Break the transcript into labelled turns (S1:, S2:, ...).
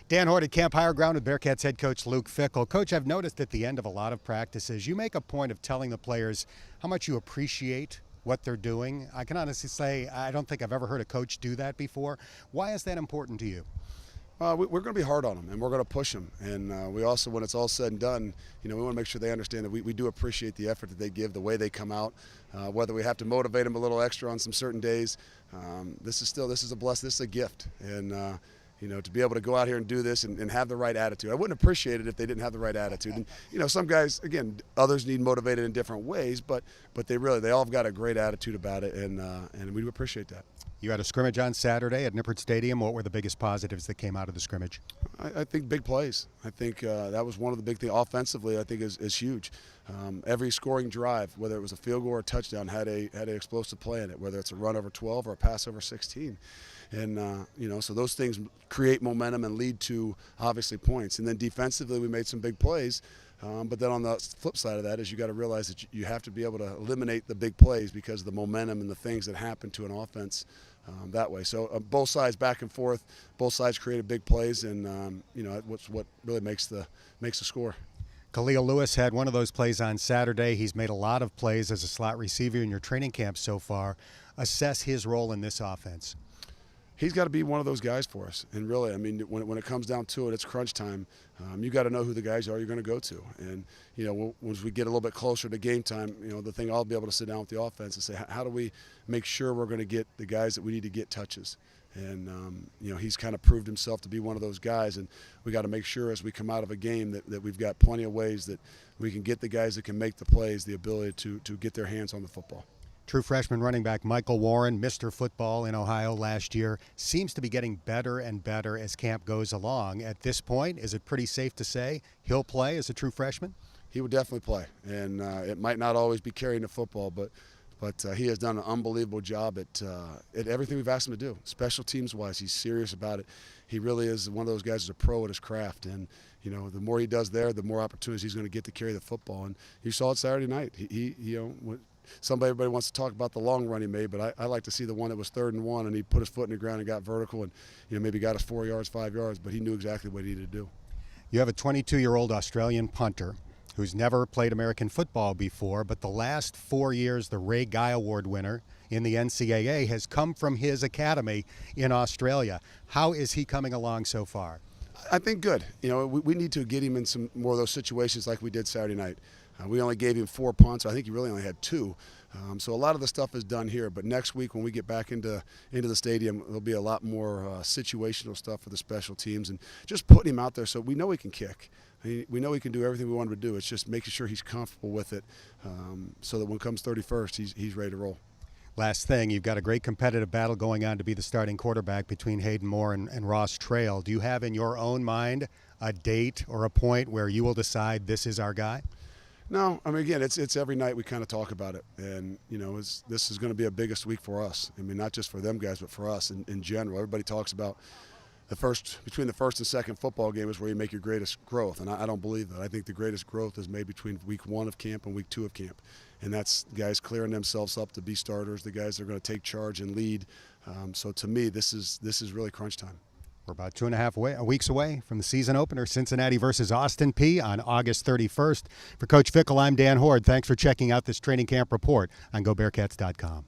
S1: Dan Hoard at Camp Higher Ground with Bearcats head coach Luke Fickell. Coach, I've noticed at the end of a lot of practices, you make a point of telling the players how much you appreciate what they're doing. I can honestly say I don't think I've ever heard a coach do that before. Why is that important to you?
S2: We're going to be hard on them, and we're going to push them. And we also, when it's all said and done, we want to make sure they understand that we do appreciate the effort that they give, the way they come out, whether we have to motivate them a little extra on some certain days. This is a blessing, this is a gift. And to be able to go out here and do this and have the right attitude. I wouldn't appreciate it if they didn't have the right attitude. And, some guys, again, others need motivated in different ways, but they all have got a great attitude about it, and we do appreciate that.
S1: You had a scrimmage on Saturday at Nippert Stadium. What were the biggest positives that came out of the scrimmage?
S2: I think big plays. I think that was one of the big things. Offensively, I think is huge. Every scoring drive, whether it was a field goal or a touchdown, had an explosive play in it, whether it's a run over 12 or a pass over 16. And, so those things create momentum and lead to, obviously, points. And then defensively, we made some big plays. But then on the flip side of that is you got to realize that you have to be able to eliminate the big plays because of the momentum and the things that happen to an offense that way. So both sides back and forth, both sides created big plays, and what really makes the score.
S1: Kahlil Lewis had one of those plays on Saturday. He's made a lot of plays as a slot receiver in your training camp so far. Assess his role in this offense.
S2: He's got to be one of those guys for us. And really, when it comes down to it, it's crunch time. You got to know who the guys are you're going to go to. And, once we get a little bit closer to game time, the thing I'll be able to sit down with the offense and say, how do we make sure we're going to get the guys that we need to get touches? And, he's kind of proved himself to be one of those guys. And we got to make sure as we come out of a game that we've got plenty of ways that we can get the guys that can make the plays the ability to get their hands on the football.
S1: True freshman running back Michael Warren, Mr. Football in Ohio last year, seems to be getting better and better as camp goes along. At this point, is it pretty safe to say he'll play as a true freshman?
S2: He would definitely play, and it might not always be carrying the football, but he has done an unbelievable job at everything we've asked him to do. Special teams-wise, he's serious about it. He really is one of those guys who's a pro at his craft, and the more he does there, the more opportunities he's going to get to carry the football. And you saw it Saturday night. Everybody wants to talk about the long run he made, but I like to see the one that was 3rd and 1, and he put his foot in the ground and got vertical, and maybe got us 4 yards, 5 yards, but he knew exactly what he needed to do.
S1: You have a 22-year-old Australian punter who's never played American football before, but the last 4 years, the Ray Guy Award winner in the NCAA has come from his academy in Australia. How is he coming along so far?
S2: I think good. We need to get him in some more of those situations like we did Saturday night. We only gave him 4 punts. I think he really only had 2. So a lot of the stuff is done here. But next week when we get back into the stadium, there'll be a lot more situational stuff for the special teams and just putting him out there so we know he can kick. We know he can do everything we want him to do. It's just making sure he's comfortable with it so that when it comes 31st, he's ready to roll.
S1: Last thing, you've got a great competitive battle going on to be the starting quarterback between Hayden Moore and Ross Trail. Do you have in your own mind a date or a point where you will decide this is our guy?
S2: No, again, it's every night we kind of talk about it, and this is going to be a biggest week for us. Not just for them guys, but for us in general. Everybody talks about between the first and second football game is where you make your greatest growth, and I don't believe that. I think the greatest growth is made between week 1 of camp and week 2 of camp, and that's guys clearing themselves up to be starters, the guys that are going to take charge and lead. So to me, this is really crunch time.
S1: We're about 2.5 weeks away from the season opener, Cincinnati versus Austin Peay on August 31st. For Coach Fickell, I'm Dan Hoard. Thanks for checking out this training camp report on GoBearcats.com.